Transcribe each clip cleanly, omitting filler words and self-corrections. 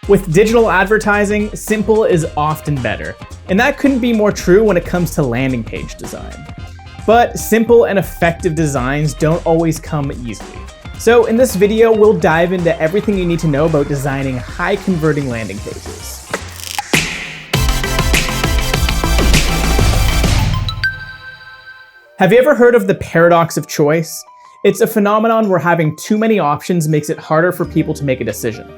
With digital advertising, simple is often better, and that couldn't be more true when it comes to landing page design. But simple and effective designs don't always come easily. So in this video, we'll dive into everything you need to know about designing high-converting landing pages. Have you ever heard of the paradox of choice? It's a phenomenon where having too many options makes it harder for people to make a decision.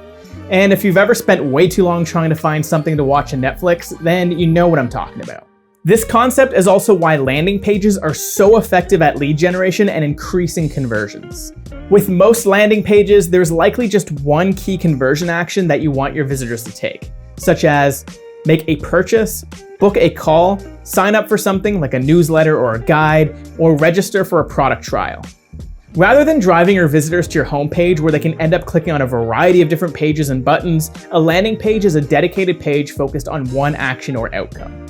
And if you've ever spent way too long trying to find something to watch on Netflix, then you know what I'm talking about. This concept is also why landing pages are so effective at lead generation and increasing conversions. With most landing pages, there's likely just one key conversion action that you want your visitors to take, such as make a purchase, book a call, sign up for something like a newsletter or a guide, or register for a product trial. Rather than driving your visitors to your homepage where they can end up clicking on a variety of different pages and buttons, a landing page is a dedicated page focused on one action or outcome.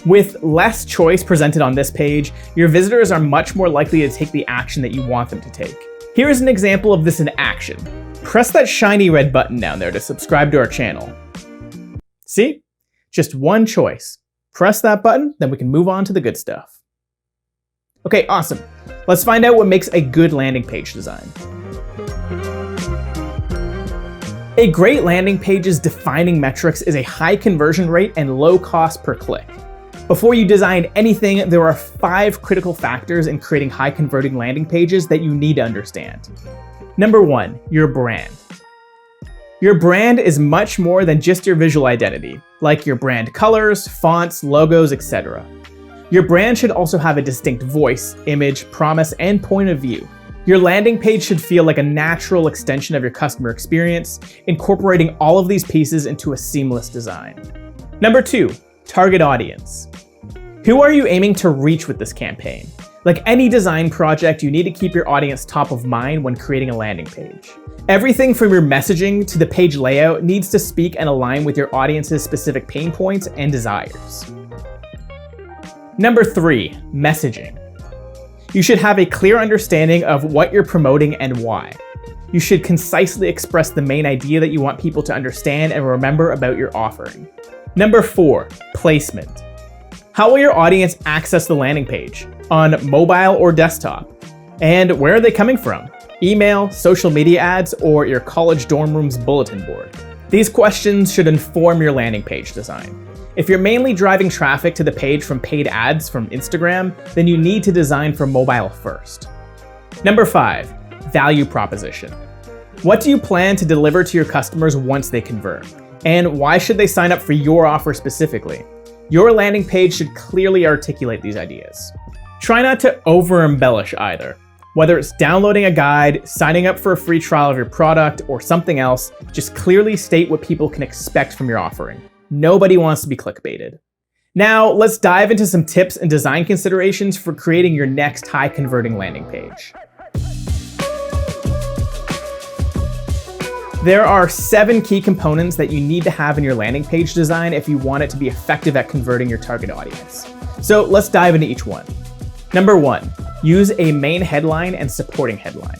With less choice presented on this page, your visitors are much more likely to take the action that you want them to take. Here is an example of this in action. Press that shiny red button down there to subscribe to our channel. See? Just one choice. Press that button, then we can move on to the good stuff. Okay, awesome. Let's find out what makes a good landing page design. A great landing page's defining metrics is a high conversion rate and low cost per click. Before you design anything, there are 5 critical factors in creating high converting landing pages that you need to understand. Number 1, your brand. Your brand is much more than just your visual identity, like your brand colors, fonts, logos, etc. Your brand should also have a distinct voice, image, promise, and point of view. Your landing page should feel like a natural extension of your customer experience, incorporating all of these pieces into a seamless design. Number 2, target audience. Who are you aiming to reach with this campaign? Like any design project, you need to keep your audience top of mind when creating a landing page. Everything from your messaging to the page layout needs to speak and align with your audience's specific pain points and desires. Number 3, messaging. You should have a clear understanding of what you're promoting and why. You should concisely express the main idea that you want people to understand and remember about your offering. Number 4, placement. How will your audience access the landing page? On mobile or desktop? And where are they coming from? Email, social media ads, or your college dorm room's bulletin board? These questions should inform your landing page design. If you're mainly driving traffic to the page from paid ads from Instagram, then you need to design for mobile first. Number 5, value proposition. What do you plan to deliver to your customers once they convert? And why should they sign up for your offer specifically? Your landing page should clearly articulate these ideas. Try not to over-embellish either. Whether it's downloading a guide, signing up for a free trial of your product, or something else, just clearly state what people can expect from your offering. Nobody wants to be clickbaited. Now, let's dive into some tips and design considerations for creating your next high-converting landing page. There are 7 key components that you need to have in your landing page design if you want it to be effective at converting your target audience. So let's dive into each one. Number 1, use a main headline and supporting headline.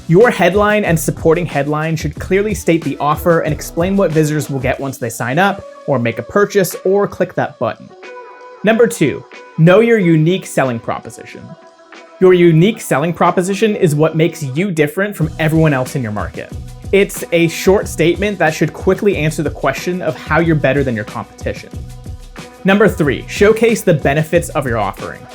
Your headline and supporting headline should clearly state the offer and explain what visitors will get once they sign up, or make a purchase, or click that button. Number 2, know your unique selling proposition. Your unique selling proposition is what makes you different from everyone else in your market. It's a short statement that should quickly answer the question of how you're better than your competition. Number 3, showcase the benefits of your offering.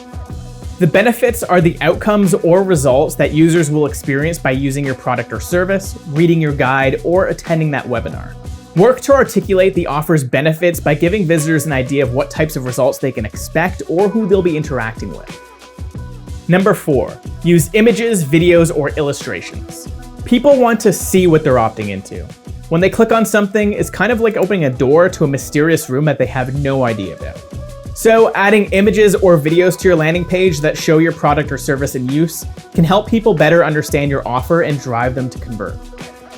The benefits are the outcomes or results that users will experience by using your product or service, reading your guide, or attending that webinar. Work to articulate the offer's benefits by giving visitors an idea of what types of results they can expect or who they'll be interacting with. Number 4, use images, videos, or illustrations. People want to see what they're opting into. When they click on something, it's kind of like opening a door to a mysterious room that they have no idea about. So adding images or videos to your landing page that show your product or service in use can help people better understand your offer and drive them to convert.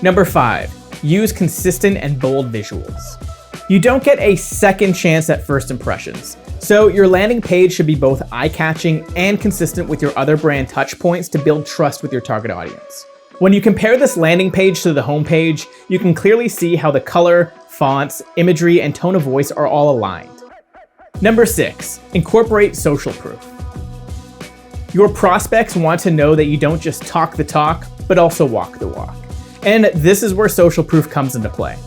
Number 5, use consistent and bold visuals. You don't get a second chance at first impressions, so your landing page should be both eye-catching and consistent with your other brand touchpoints to build trust with your target audience. When you compare this landing page to the homepage, you can clearly see how the color, fonts, imagery, and tone of voice are all aligned. Number 6, incorporate social proof. Your prospects want to know that you don't just talk the talk, but also walk the walk. And this is where social proof comes into play.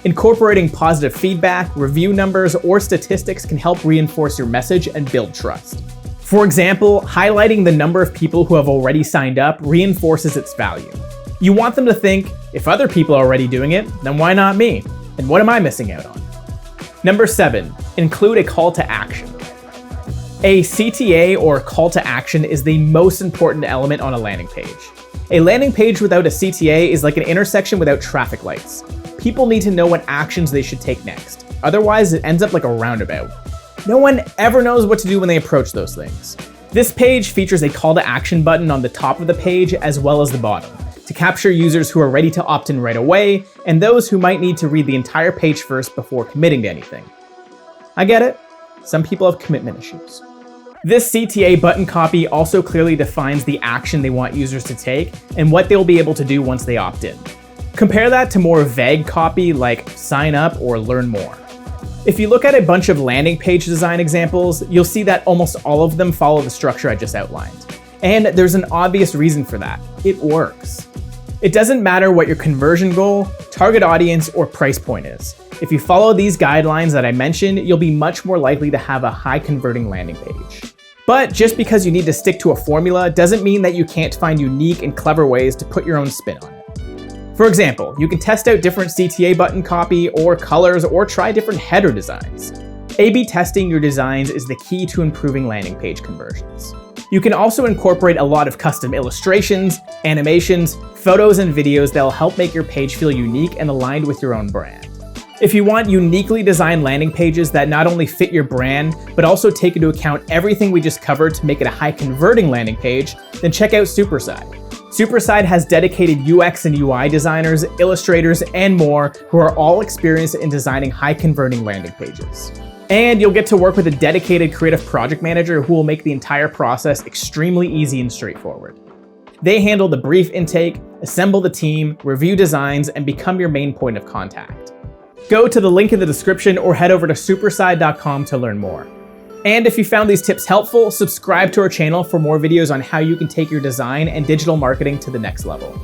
Incorporating positive feedback, review numbers, or statistics can help reinforce your message and build trust. For example, highlighting the number of people who have already signed up reinforces its value. You want them to think, if other people are already doing it, then why not me? And what am I missing out on? Number 7, include a call to action. A CTA, or call to action, is the most important element on a landing page. A landing page without a CTA is like an intersection without traffic lights. People need to know what actions they should take next. Otherwise, it ends up like a roundabout. No one ever knows what to do when they approach those things. This page features a call to action button on the top of the page as well as the bottom, to capture users who are ready to opt in right away and those who might need to read the entire page first before committing to anything. I get it. Some people have commitment issues. This CTA button copy also clearly defines the action they want users to take and what they'll be able to do once they opt in. Compare that to more vague copy like sign up or learn more. If you look at a bunch of landing page design examples, you'll see that almost all of them follow the structure I just outlined. And there's an obvious reason for that. It works. It doesn't matter what your conversion goal, target audience, or price point is. If you follow these guidelines that I mentioned, you'll be much more likely to have a high converting landing page. But just because you need to stick to a formula doesn't mean that you can't find unique and clever ways to put your own spin on it. For example, you can test out different CTA button copy or colors or try different header designs. A/B testing your designs is the key to improving landing page conversions. You can also incorporate a lot of custom illustrations, animations, photos, and videos that'll help make your page feel unique and aligned with your own brand. If you want uniquely designed landing pages that not only fit your brand, but also take into account everything we just covered to make it a high converting landing page, then check out Superside. Superside has dedicated UX and UI designers, illustrators, and more who are all experienced in designing high converting landing pages. And you'll get to work with a dedicated creative project manager who will make the entire process extremely easy and straightforward. They handle the brief intake, assemble the team, review designs, and become your main point of contact. Go to the link in the description or head over to superside.com to learn more. And if you found these tips helpful, subscribe to our channel for more videos on how you can take your design and digital marketing to the next level.